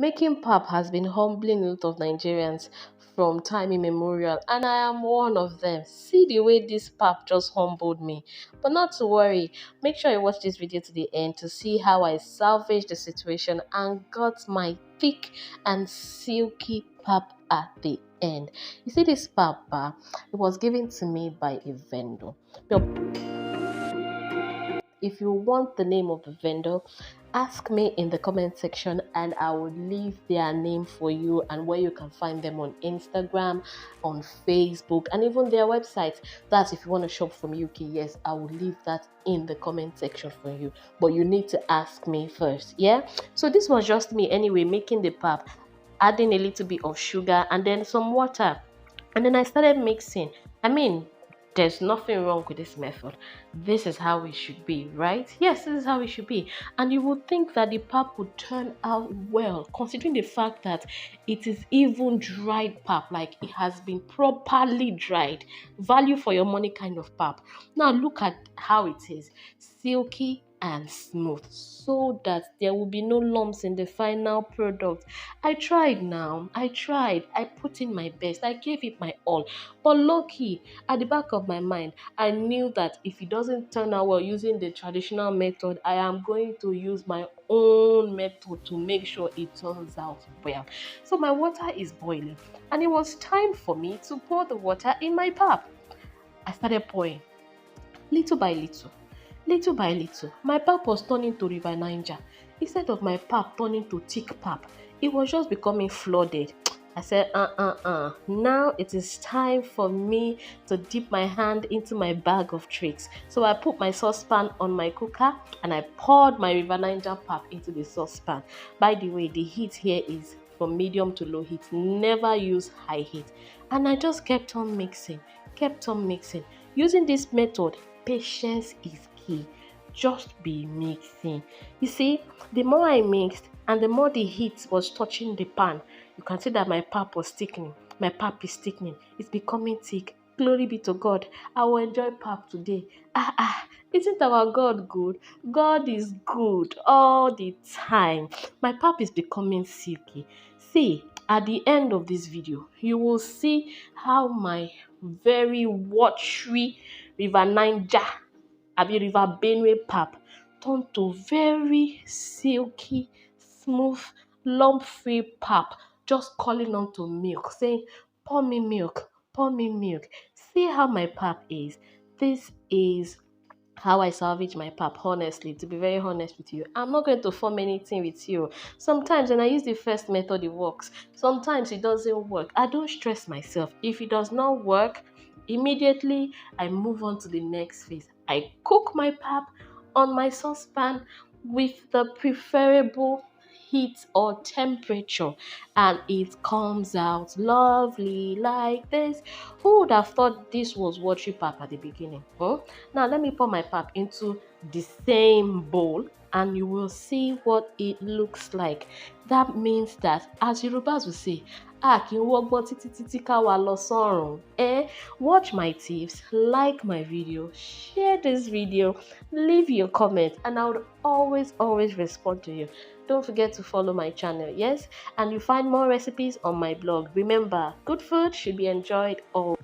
Making pap has been humbling a lot of Nigerians from time immemorial, and I am one of them. See the way this pap just humbled me. But not to worry, make sure you watch this video to the end to see how I salvaged the situation and got my thick and silky pap at the end. You see this pap, it was given to me by a vendor. Now, if you want the name of the vendor, ask me in the comment section and I will leave their name for you and where you can find them on Instagram, on Facebook, and even their website. That's if you want to shop from UK. Yes, I will leave that in the comment section for you. But you need to ask me first. Yeah. So this was just me anyway, making the pap, adding a little bit of sugar and then some water. And then I started mixing. I mean, there's nothing wrong with this method. This is how it should be, right? Yes, this is how it should be. And you would think that the pap would turn out well, considering the fact that it is even dried pap, like it has been properly dried. Value for your money kind of pap. Now look at how it is. Silky and smooth so that there will be no lumps in the final product. I tried now. I put in my best. I gave it my all. But low key, at the back of my mind, I knew that if it doesn't turn out well using the traditional method, I am going to use my own method to make sure it turns out well. So my water is boiling and it was time for me to pour the water in my pap. I started pouring little by little. Little by little, my pap was turning to River Niger. Instead of my pap turning to thick pap, it was just becoming flooded. I said, now it is time for me to dip my hand into my bag of tricks. So I put my saucepan on my cooker and I poured my River Niger pap into the saucepan. By the way, the heat here is from medium to low heat. Never use high heat. And I just kept on mixing, kept on mixing. Using this method, patience is key. Just be mixing. You see, the more I mixed and the more the heat was touching the pan, you can see that my pap was thickening. My pap is thickening. It's becoming thick. Glory be to God. I will enjoy pap today. Isn't our God good? God is good all the time. My pap is becoming silky. See, at the end of this video, you will see how my very watery River Niger, River Benue pap turned to very silky, smooth, lump-free pap, just calling on to milk, saying, pour me milk, pour me milk. See how my pap is. This is how I salvage my pap, honestly, to be very honest with you. I'm not going to form anything with you. Sometimes when I use the first method, it works. Sometimes it doesn't work. I don't stress myself. If it does not work, immediately I move on to the next phase. I cook my pap on my saucepan with the preferable heat or temperature and it comes out lovely like this. Who would have thought this was watery pap at the beginning? Now let me pour my pap into the same bowl and you will see what it looks like. That means that, as Yorubas will say, kí n wọ́gbọ́n títí títí ká wa lọ sọ́run. Watch my tips, like my video, share this video, leave your comment, and I would always respond to you. Don't forget to follow my channel, yes? And you find more recipes on my blog. Remember, good food should be enjoyed always.